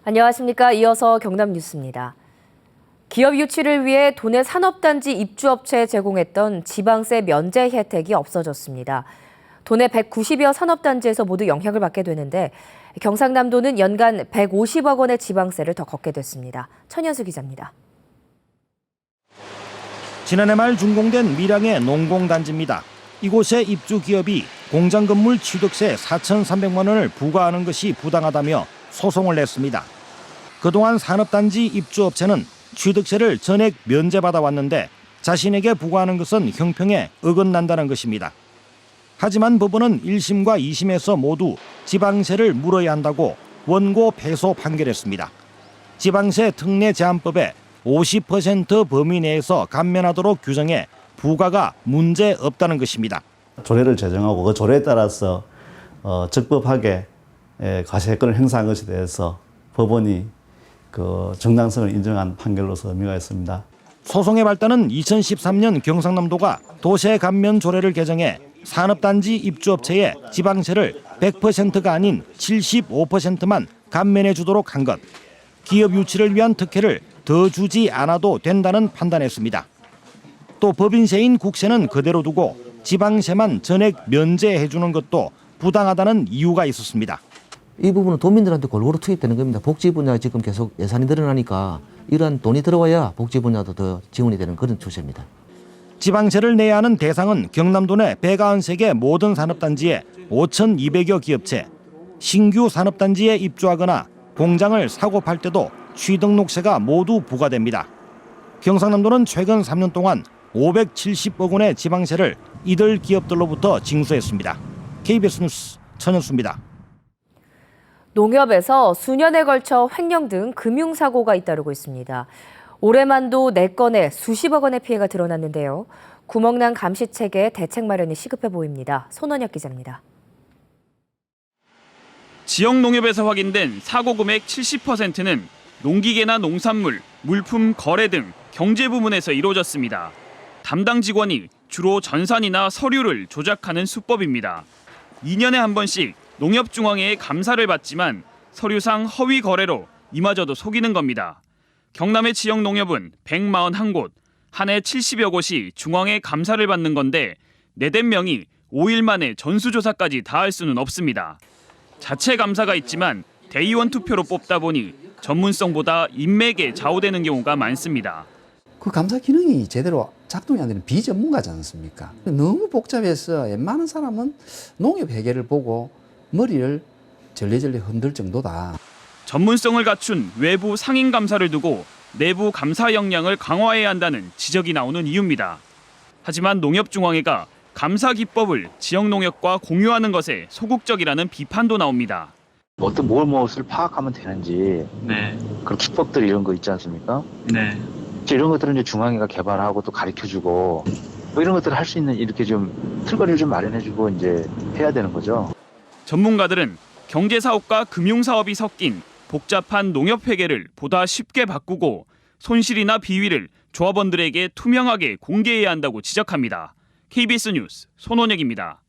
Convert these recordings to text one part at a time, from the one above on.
안녕하십니까. 이어서 경남 뉴스입니다. 기업 유치를 위해 도내 산업단지 입주업체에 제공했던 지방세 면제 혜택이 없어졌습니다. 도내 190여 산업단지에서 모두 영향을 받게 되는데 경상남도는 연간 150억 원의 지방세를 더 걷게 됐습니다. 천현수 기자입니다. 지난해 말 준공된 밀양의 농공단지입니다. 이곳의 입주 기업이 공장 건물 취득세 4,300만 원을 부과하는 것이 부당하다며 소송을 냈습니다. 그동안 산업단지 입주업체는 취득세를 전액 면제받아 왔는데 자신에게 부과하는 것은 형평에 어긋난다는 것입니다. 하지만 법원은 1심과 2심에서 모두 지방세를 물어야 한다고 원고 패소 판결했습니다. 지방세 특례 제한법에 50% 범위 내에서 감면하도록 규정해 부과가 문제 없다는 것입니다. 조례를 제정하고 그 조례에 따라서 적법하게 과세권을 행사한 것에 대해서 법원이 그 정당성을 인정한 판결로서 의미가 있습니다. 소송의 발단은 2013년 경상남도가 도세 감면 조례를 개정해 산업단지 입주업체에 지방세를 100%가 아닌 75%만 감면해 주도록 한 것. 기업 유치를 위한 특혜를 더 주지 않아도 된다는 판단했습니다. 또 법인세인 국세는 그대로 두고 지방세만 전액 면제해 주는 것도 부당하다는 이유가 있었습니다. 이 부분은 도민들한테 골고루 투입되는 겁니다. 복지 분야 지금 계속 예산이 늘어나니까 이런 돈이 들어와야 복지 분야도 더 지원이 되는 그런 추세입니다. 지방세를 내야 하는 대상은 경남도 내 193개 모든 산업단지에 5,200여 기업체, 신규 산업단지에 입주하거나 공장을 사고 팔 때도 취등록세가 모두 부과됩니다. 경상남도는 최근 3년 동안 570억 원의 지방세를 이들 기업들로부터 징수했습니다. KBS 뉴스 천현수입니다. 농협에서 수년에 걸쳐 횡령 등 금융사고가 잇따르고 있습니다. 올해만도 4건의 수십억 원의 피해가 드러났는데요. 구멍난 감시체계 대책 마련이 시급해 보입니다. 손원혁 기자입니다. 지역 농협에서 확인된 사고 금액 70%는 농기계나 농산물, 물품 거래 등 경제 부문에서 이루어졌습니다. 담당 직원이 주로 전산이나 서류를 조작하는 수법입니다. 2년에 한 번씩 농협중앙회의 감사를 받지만 서류상 허위 거래로 이마저도 속이는 겁니다. 경남의 지역 농협은 141곳, 한 해 70여 곳이 중앙회 감사를 받는 건데 내된 명이 5일 만에 전수조사까지 다 할 수는 없습니다. 자체 감사가 있지만 대의원 투표로 뽑다 보니 전문성보다 인맥에 좌우되는 경우가 많습니다. 그 감사 기능이 제대로 작동이 안 되는 비전문가지 않습니까? 너무 복잡해서 웬만한 사람은 농협 회계를 보고 머리를 절레절레 흔들 정도다. 전문성을 갖춘 외부 상인 감사를 두고 내부 감사 역량을 강화해야 한다는 지적이 나오는 이유입니다. 하지만 농협중앙회가 감사 기법을 지역 농협과 공유하는 것에 소극적이라는 비판도 나옵니다. 어떤 무엇을 파악하면 되는지 그런 기법들 이런 거 있지 않습니까? 이런 것들은 이제 중앙회가 개발하고 또 가르쳐주고 뭐 이런 것들을 할 수 있는 이렇게 좀 틀거리를 좀 마련해주고 이제 해야 되는 거죠. 전문가들은 경제사업과 금융사업이 섞인 복잡한 농협회계를 보다 쉽게 바꾸고 손실이나 비위를 조합원들에게 투명하게 공개해야 한다고 지적합니다. KBS 뉴스 손원혁입니다.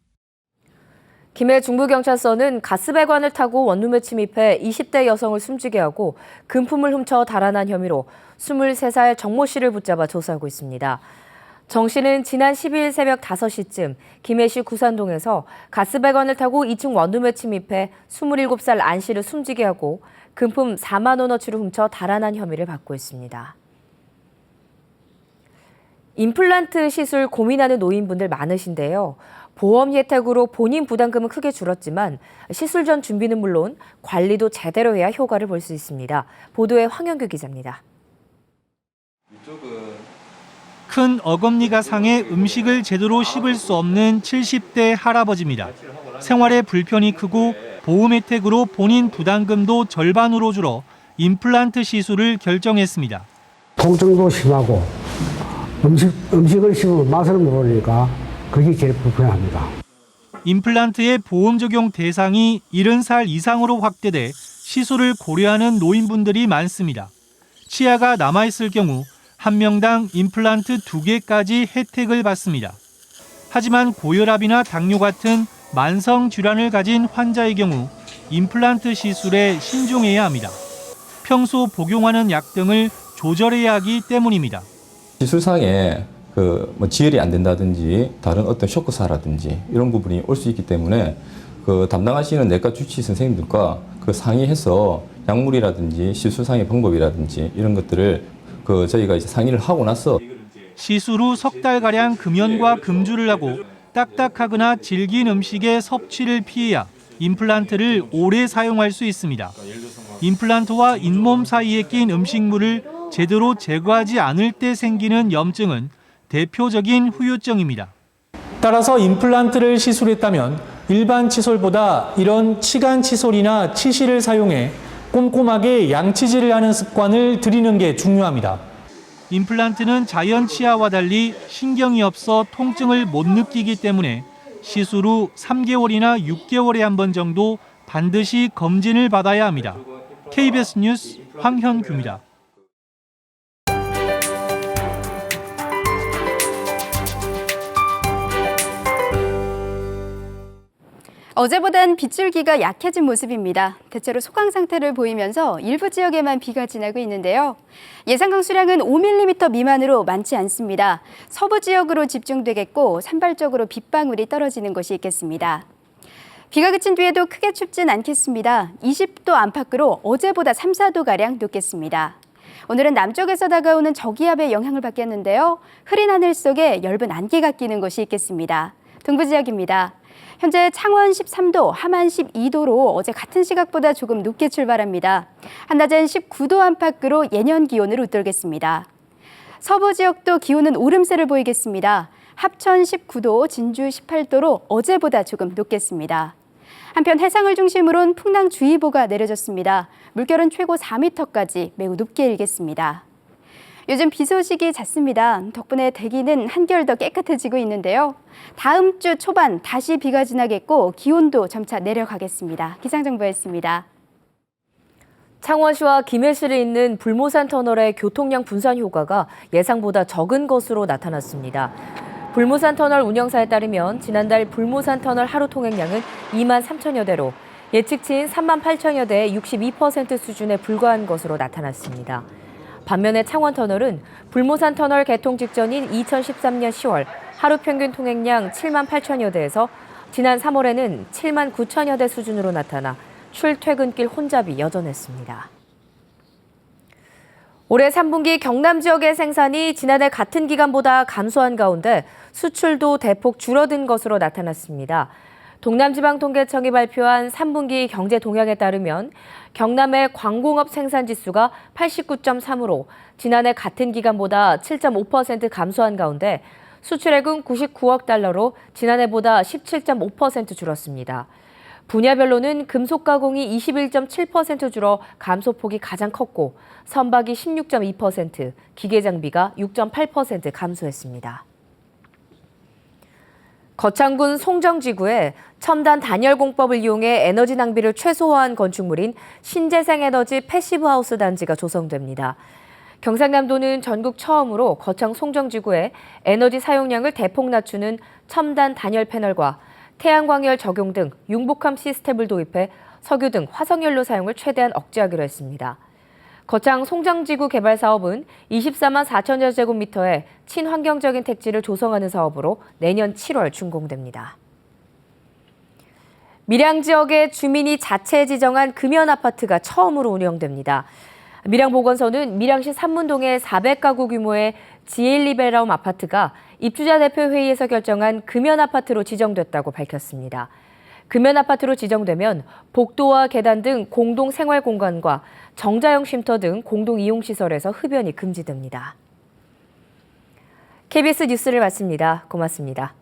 김해 중부경찰서는 가스배관을 타고 원룸에 침입해 20대 여성을 숨지게 하고 금품을 훔쳐 달아난 혐의로 23살 정모 씨를 붙잡아 조사하고 있습니다. 정 씨는 지난 10일 새벽 5시쯤 김해시 구산동에서 가스배관을 타고 2층 원룸에 침입해 27살 안 씨를 숨지게 하고 금품 4만 원어치를 훔쳐 달아난 혐의를 받고 있습니다. 임플란트 시술 고민하는 노인분들 많으신데요. 보험 혜택으로 본인 부담금은 크게 줄었지만 시술 전 준비는 물론 관리도 제대로 해야 효과를 볼 수 있습니다. 보도에 황영규 기자입니다. 큰 어금니가 상해 음식을 제대로 씹을 수 없는 70대 할아버지입니다. 생활에 불편이 크고 보험 혜택으로 본인 부담금도 절반으로 줄어 임플란트 시술을 결정했습니다. 통증도 심하고 음식을 씹으면 맛을 모르니까 그게 제일 불편합니다. 임플란트의 보험 적용 대상이 70살 이상으로 확대돼 시술을 고려하는 노인분들이 많습니다. 치아가 남아있을 경우 한 명당 임플란트 2개까지 혜택을 받습니다. 하지만 고혈압이나 당뇨 같은 만성 질환을 가진 환자의 경우 임플란트 시술에 신중해야 합니다. 평소 복용하는 약 등을 조절해야 하기 때문입니다. 시술상에 뭐 지혈이 안 된다든지 다른 어떤 쇼크사라든지 이런 부분이 올 수 있기 때문에 담당하시는 내과 주치의 선생님들과 상의해서 약물이라든지 시술상의 방법이라든지 이런 것들을 저희가 이제 상의를 하고 나서 시술 후 석 달가량 금연과 금주를 하고 딱딱하거나 질긴 음식의 섭취를 피해야 임플란트를 오래 사용할 수 있습니다. 임플란트와 잇몸 사이에 낀 음식물을 제대로 제거하지 않을 때 생기는 염증은 대표적인 후유증입니다. 따라서 임플란트를 시술했다면 일반 칫솔보다 이런 치간 칫솔이나 치실을 사용해 꼼꼼하게 양치질을 하는 습관을 들이는 게 중요합니다. 임플란트는 자연 치아와 달리 신경이 없어 통증을 못 느끼기 때문에 시술 후 3개월이나 6개월에 한 번 정도 반드시 검진을 받아야 합니다. KBS 뉴스 황현규입니다. 어제보단 빗줄기가 약해진 모습입니다. 대체로 소강 상태를 보이면서 일부 지역에만 비가 지나고 있는데요. 예상 강수량은 5mm 미만으로 많지 않습니다. 서부 지역으로 집중되겠고 산발적으로 빗방울이 떨어지는 곳이 있겠습니다. 비가 그친 뒤에도 크게 춥진 않겠습니다. 20도 안팎으로 어제보다 3, 4도가량 높겠습니다. 오늘은 남쪽에서 다가오는 저기압의 영향을 받겠는데요. 흐린 하늘 속에 엷은 안개가 끼는 곳이 있겠습니다. 동부 지역입니다. 현재 창원 13도, 함안 12도로 어제 같은 시각보다 조금 높게 출발합니다. 한낮엔 19도 안팎으로 예년 기온을 웃돌겠습니다. 서부 지역도 기온은 오름세를 보이겠습니다. 합천 19도, 진주 18도로 어제보다 조금 높겠습니다. 한편 해상을 중심으로는 풍랑주의보가 내려졌습니다. 물결은 최고 4m까지 매우 높게 일겠습니다. 요즘 비 소식이 잦습니다. 덕분에 대기는 한결 더 깨끗해지고 있는데요. 다음 주 초반 다시 비가 지나겠고 기온도 점차 내려가겠습니다. 기상정보였습니다. 창원시와 김해시를 잇는 불모산 터널의 교통량 분산 효과가 예상보다 적은 것으로 나타났습니다. 불모산 터널 운영사에 따르면 지난달 불모산 터널 하루 통행량은 2만 3천여 대로 예측치인 3만 8천여 대의 62% 수준에 불과한 것으로 나타났습니다. 반면에 창원터널은 불모산 터널 개통 직전인 2013년 10월 하루 평균 통행량 7만 8천여 대에서 지난 3월에는 7만 9천여 대 수준으로 나타나 출퇴근길 혼잡이 여전했습니다. 올해 3분기 경남 지역의 생산이 지난해 같은 기간보다 감소한 가운데 수출도 대폭 줄어든 것으로 나타났습니다. 동남지방통계청이 발표한 3분기 경제 동향에 따르면 경남의 광공업 생산지수가 89.3으로 지난해 같은 기간보다 7.5% 감소한 가운데 수출액은 99억 달러로 지난해보다 17.5% 줄었습니다. 분야별로는 금속가공이 21.7% 줄어 감소폭이 가장 컸고 선박이 16.2%, 기계장비가 6.8% 감소했습니다. 거창군 송정지구에 첨단 단열 공법을 이용해 에너지 낭비를 최소화한 건축물인 신재생에너지 패시브하우스 단지가 조성됩니다. 경상남도는 전국 처음으로 거창 송정지구에 에너지 사용량을 대폭 낮추는 첨단 단열 패널과 태양광열 적용 등 융복함 시스템을 도입해 석유 등 화석연료 사용을 최대한 억제하기로 했습니다. 거창 송정지구 개발 사업은 24만 4천여 제곱미터의 친환경적인 택지를 조성하는 사업으로 내년 7월 준공됩니다. 밀양 지역의 주민이 자체 지정한 금연 아파트가 처음으로 운영됩니다. 밀양보건소는 밀양시 삼문동의 400가구 규모의 지엘리베라움 아파트가 입주자 대표회의에서 결정한 금연 아파트로 지정됐다고 밝혔습니다. 금연 아파트로 지정되면 복도와 계단 등 공동 생활 공간과 정자형 쉼터 등 공동 이용 시설에서 흡연이 금지됩니다. KBS 뉴스를 마칩니다. 고맙습니다.